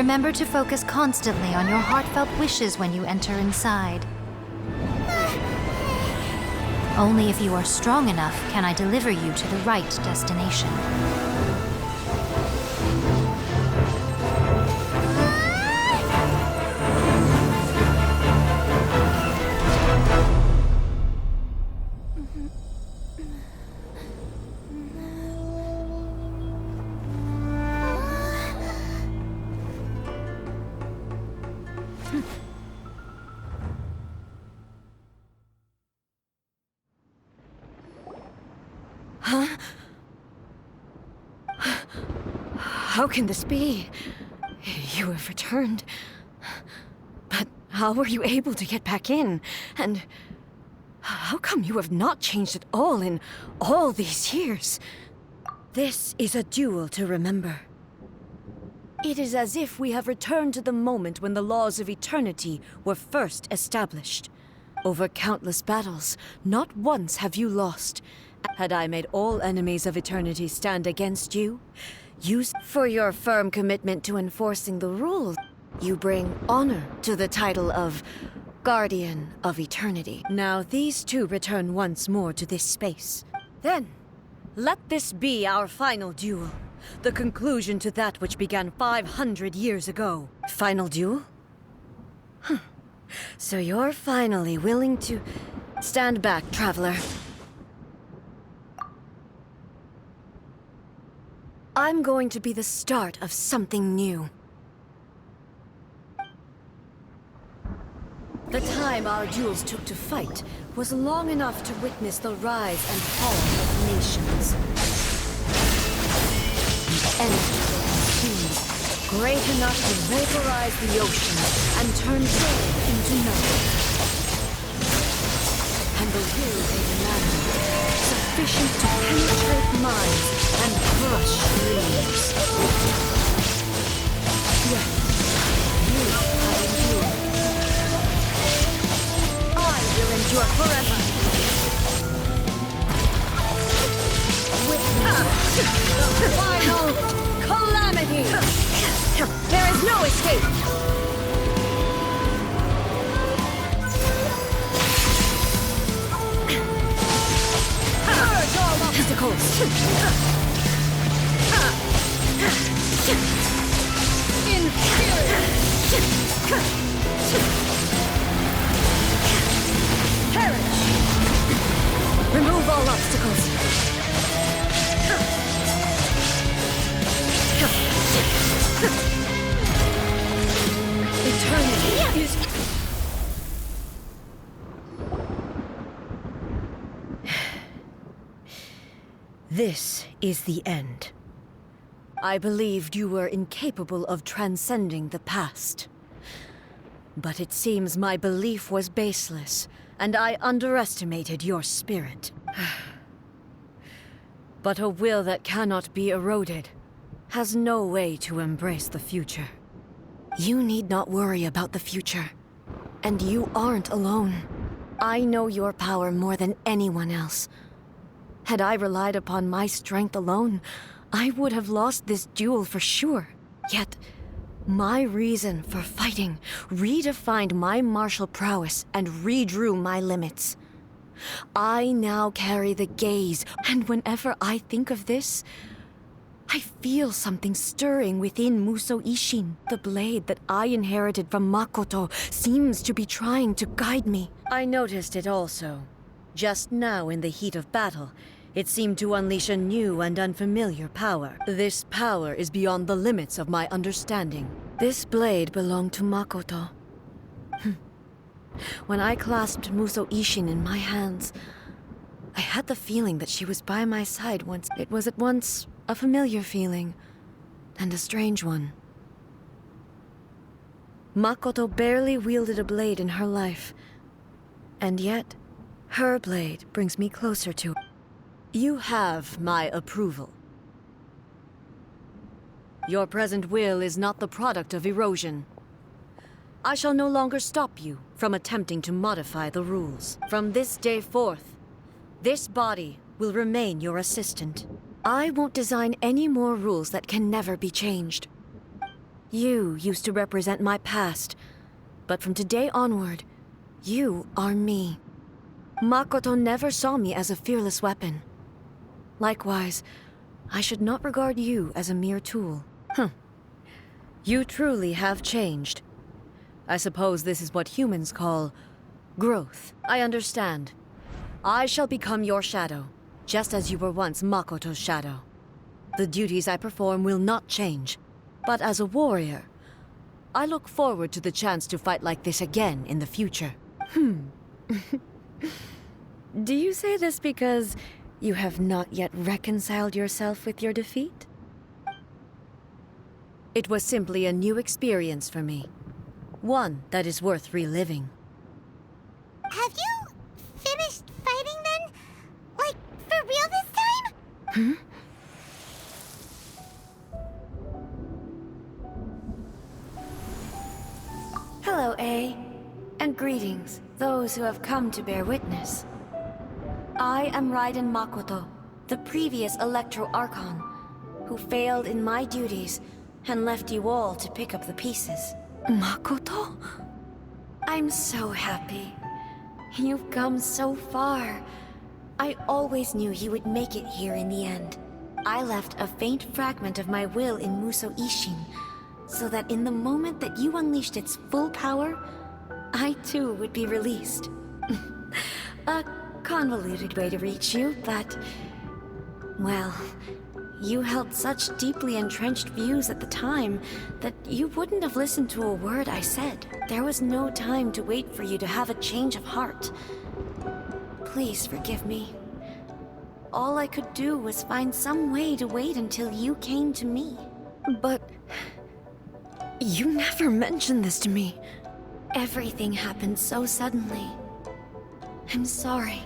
Remember to focus constantly on your heartfelt wishes when you enter inside. Only if you are strong enough can I deliver you to the right destination. How can this be? You have returned. But how were you able to get back in? And how come you have not changed at all in all these years? This is a duel to remember. It is as if we have returned to the moment when the laws of eternity were first established. Over countless battles, not once have you lost. Had I made all enemies of eternity stand against you, for your firm commitment to enforcing the rules, you bring honor to the title of Guardian of Eternity. Now these two return once more to this space. Then, let this be our final duel. The conclusion to that which began 500 years ago. Final duel? Huh. So you're finally willing to stand back, traveler. I'm going to be the start of something new. The time our duels took to fight was long enough to witness the rise and fall of nations. The energy they consumed, great enough to vaporize the ocean and turn day into night. And the will they demanded, sufficient to penetrate minds and crush dreams. Yet, you have endured. I will endure forever. Witness the final calamity. There is no escape. Purge all obstacles. Inferior. Perish. Remove all obstacles. Eternity is... This is the end. I believed you were incapable of transcending the past. But it seems my belief was baseless, and I underestimated your spirit. But a will that cannot be eroded has no way to embrace the future. You need not worry about the future, and you aren't alone. I know your power more than anyone else. Had I relied upon my strength alone, I would have lost this duel for sure. Yet, my reason for fighting redefined my martial prowess and redrew my limits. I now carry the gaze, and whenever I think of this, I feel something stirring within Musou Ishin. The blade that I inherited from Makoto seems to be trying to guide me. I noticed it also. Just now in the heat of battle, it seemed to unleash a new and unfamiliar power. This power is beyond the limits of my understanding. This blade belonged to Makoto. When I clasped Musou Ishin in my hands, I had the feeling that she was by my side once. It was at once a familiar feeling, and a strange one. Makoto barely wielded a blade in her life, and yet, her blade brings me closer to her. You have my approval. Your present will is not the product of erosion. I shall no longer stop you from attempting to modify the rules. From this day forth, this body will remain your assistant. I won't design any more rules that can never be changed. You used to represent my past, but from today onward, you are me. Makoto never saw me as a fearless weapon. Likewise, I should not regard you as a mere tool. You truly have changed. I suppose this is what humans call growth. I understand. I shall become your shadow, just as you were once Makoto's shadow. The duties I perform will not change, but as a warrior, I look forward to the chance to fight like this again in the future. Do you say this because you have not yet reconciled yourself with your defeat? It was simply a new experience for me. One that is worth reliving. Have you finished fighting then? Like, for real this time? Hello, A. And greetings, those who have come to bear witness. I am Rайден Makoto, the previous Electro Archon, who failed in my duties and left you all to pick up the pieces. Makoto? I'm so happy. You've come so far. I always knew you would make it here in the end. I left a faint fragment of my will in Muso Ishin, so that in the moment that you unleashed its full power, I too would be released. A convoluted way to reach you, but... well, you held such deeply entrenched views at the time that you wouldn't have listened to a word I said. There was no time to wait for you to have a change of heart. Please forgive me. All I could do was find some way to wait until you came to me. But... you never mentioned this to me. Everything happened so suddenly. I'm sorry.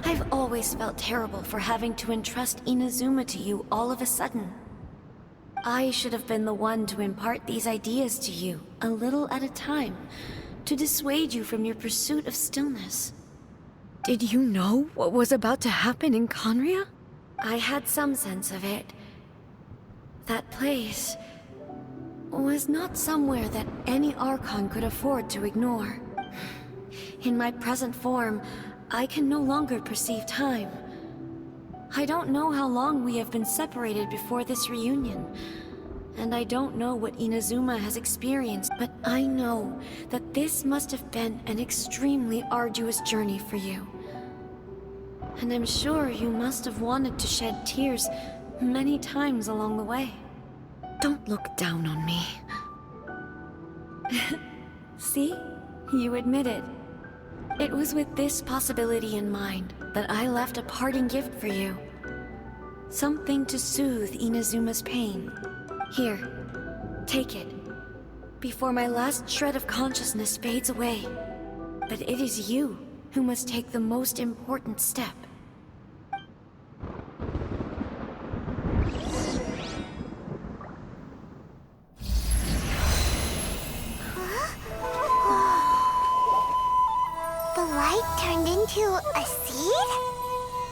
I've always felt terrible for having to entrust Inazuma to you all of a sudden. I should have been the one to impart these ideas to you, a little at a time, to dissuade you from your pursuit of stillness. Did you know what was about to happen in Conria? I had some sense of it. That place was not somewhere that any Archon could afford to ignore. In my present form, I can no longer perceive time. I don't know how long we have been separated before this reunion, and I don't know what Inazuma has experienced, but I know that this must have been an extremely arduous journey for you. And I'm sure you must have wanted to shed tears many times along the way. Don't look down on me. See? You admit it. It was with this possibility in mind that I left a parting gift for you. Something to soothe Inazuma's pain. Here, take it, before my last shred of consciousness fades away. But it is you who must take the most important step. The light turned into a seed?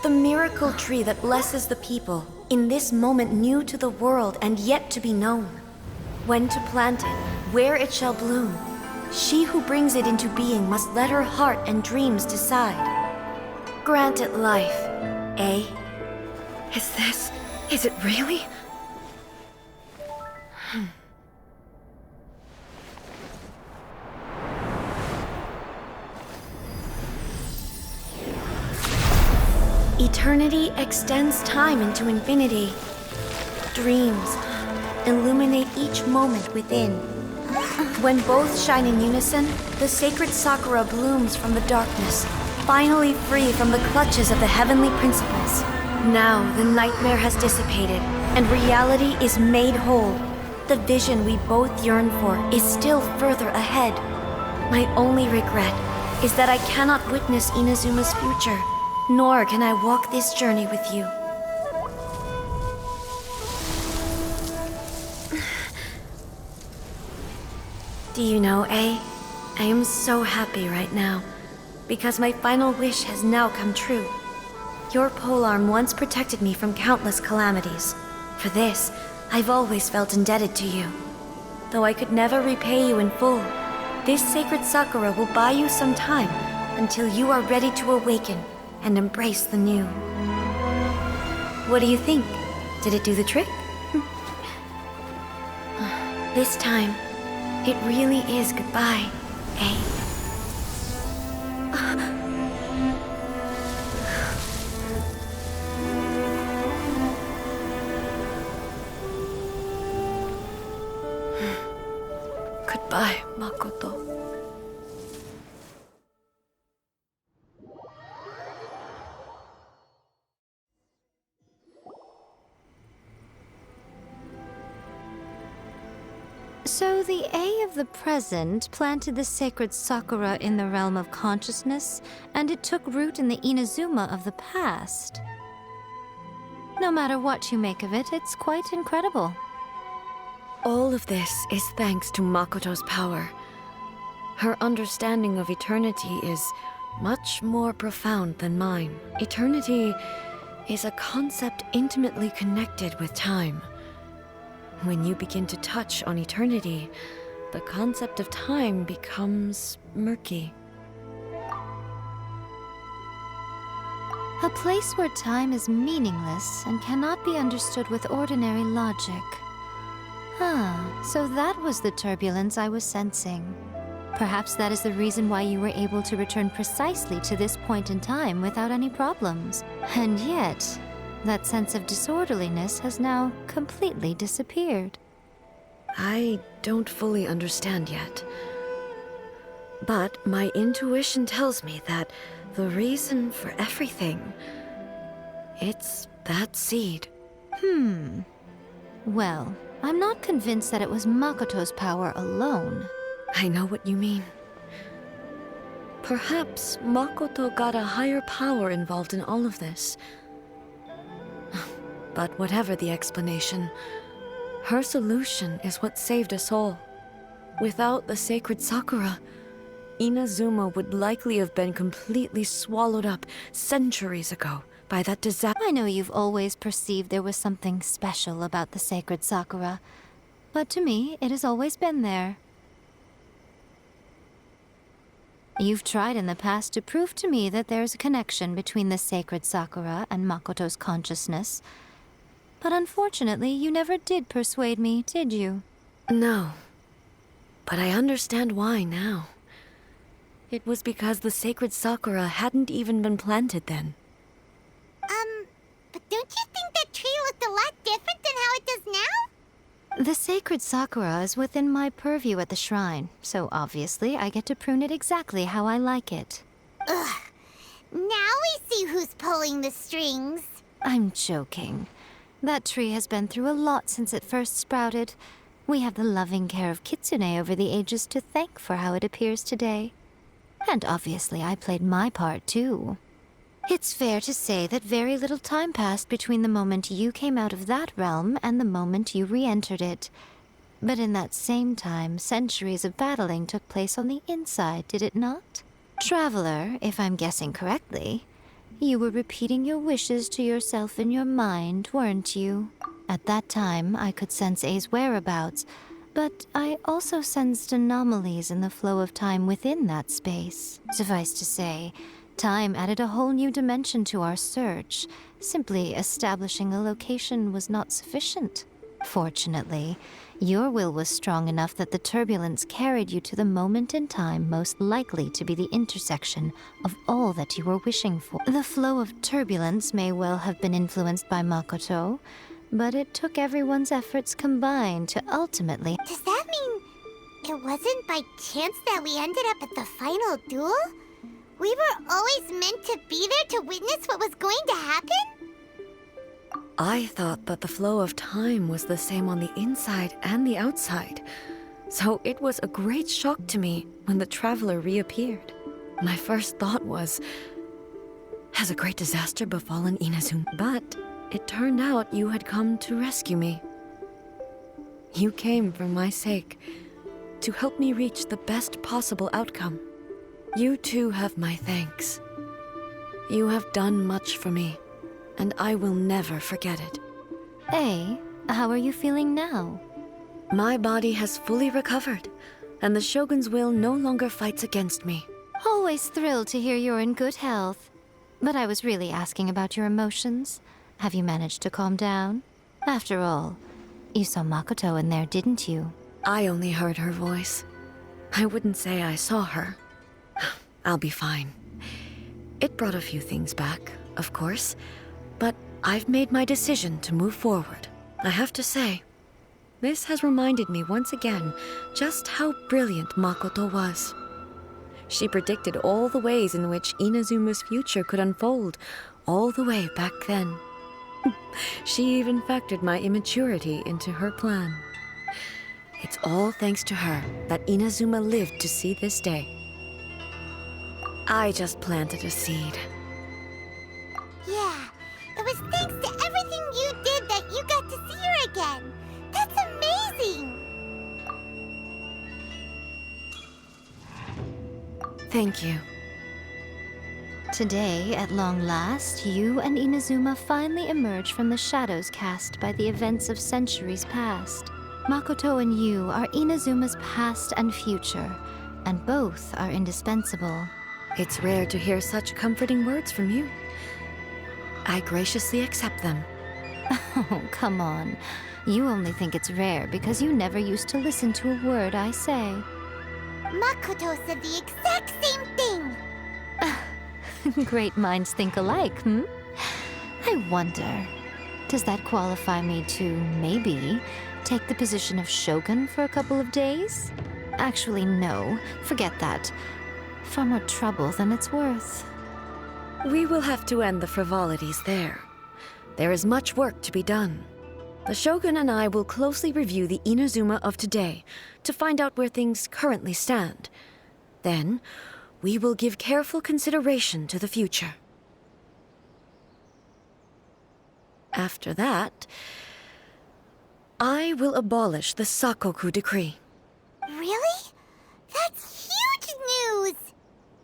The miracle tree that blesses the people, in this moment new to the world and yet to be known. When to plant it, where it shall bloom, she who brings it into being must let her heart and dreams decide. Grant it life, eh? Is it really? Eternity extends time into infinity. Dreams illuminate each moment within. When both shine in unison, the sacred Sakura blooms from the darkness, finally free from the clutches of the heavenly principles. Now the nightmare has dissipated, and reality is made whole. The vision we both yearn for is still further ahead. My only regret is that I cannot witness Inazuma's future. Nor can I walk this journey with you. Do you know, A? I am so happy right now, because my final wish has now come true. Your polearm once protected me from countless calamities. For this, I've always felt indebted to you. Though I could never repay you in full, this sacred sakura will buy you some time until you are ready to awaken and embrace the new. What do you think? Did it do the trick? This time, it really is goodbye, eh? Goodbye, Makoto. So the A of the present planted the sacred sakura in the realm of consciousness, and it took root in the Inazuma of the past. No matter what you make of it, it's quite incredible. All of this is thanks to Makoto's power. Her understanding of eternity is much more profound than mine. Eternity is a concept intimately connected with time. When you begin to touch on eternity, the concept of time becomes murky. A place where time is meaningless and cannot be understood with ordinary logic. So that was the turbulence I was sensing. Perhaps that is the reason why you were able to return precisely to this point in time without any problems. And yet, that sense of disorderliness has now completely disappeared. I don't fully understand yet. But my intuition tells me that the reason for everything, it's that seed. Well, I'm not convinced that it was Makoto's power alone. I know what you mean. Perhaps Makoto got a higher power involved in all of this. But whatever the explanation, her solution is what saved us all. Without the sacred sakura, Inazuma would likely have been completely swallowed up centuries ago by that disaster. I know you've always perceived there was something special about the sacred sakura, but to me, it has always been there. You've tried in the past to prove to me that there's a connection between the sacred sakura and Makoto's consciousness, but unfortunately, you never did persuade me, did you? No, but I understand why now. It was because the sacred sakura hadn't even been planted then. But don't you think that tree looked a lot different than how it does now? The sacred sakura is within my purview at the shrine, so obviously I get to prune it exactly how I like it. Ugh. Now we see who's pulling the strings. I'm joking. That tree has been through a lot since it first sprouted. We have the loving care of Kitsune over the ages to thank for how it appears today. And obviously I played my part too. It's fair to say that very little time passed between the moment you came out of that realm and the moment you re-entered it. But in that same time, centuries of battling took place on the inside, did it not? Traveler, if I'm guessing correctly, you were repeating your wishes to yourself in your mind, weren't you? At that time, I could sense A's whereabouts, but I also sensed anomalies in the flow of time within that space. Suffice to say, time added a whole new dimension to our search. Simply establishing a location was not sufficient. Fortunately, your will was strong enough that the turbulence carried you to the moment in time most likely to be the intersection of all that you were wishing for. The flow of turbulence may well have been influenced by Makoto, but it took everyone's efforts combined to ultimately... Does that mean it wasn't by chance that we ended up at the final duel? We were always meant to be there to witness what was going to happen? I thought that the flow of time was the same on the inside and the outside, so it was a great shock to me when the traveler reappeared. My first thought was, has a great disaster befallen Inazuma? But it turned out you had come to rescue me. You came for my sake, to help me reach the best possible outcome. You too have my thanks. You have done much for me, and I will never forget it. A, How are you feeling now? My body has fully recovered, and the Shogun's will no longer fights against me. Always thrilled to hear you're in good health. But I was really asking about your emotions. Have you managed to calm down? After all, you saw Makoto in there, didn't you? I only heard her voice. I wouldn't say I saw her. I'll be fine. It brought a few things back, of course, but I've made my decision to move forward. I have to say, this has reminded me once again just how brilliant Makoto was. She predicted all the ways in which Inazuma's future could unfold, all the way back then. She even factored my immaturity into her plan. It's all thanks to her that Inazuma lived to see this day. I just planted a seed. Yeah, it was thanks to everything you did that you got to see her again. That's amazing! Thank you. Today, at long last, you and Inazuma finally emerge from the shadows cast by the events of centuries past. Makoto and you are Inazuma's past and future, and both are indispensable. It's rare to hear such comforting words from you. I graciously accept them. Oh, come on. You only think it's rare because you never used to listen to a word I say. Makoto said the exact same thing! Great minds think alike, hmm? I wonder, does that qualify me to, maybe, take the position of Shogun for a couple of days? Actually, no. Forget that. Far more trouble than it's worth. We will have to end the frivolities there. There is much work to be done. The Shogun and I will closely review the Inazuma of today to find out where things currently stand. Then, we will give careful consideration to the future. After that, I will abolish the Sakoku decree. Really? That's huge news!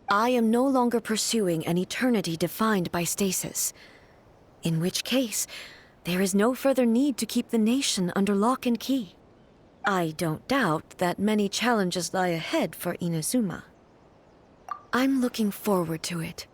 I am no longer pursuing an eternity defined by stasis. In which case, there is no further need to keep the nation under lock and key. I don't doubt that many challenges lie ahead for Inazuma. I'm looking forward to it.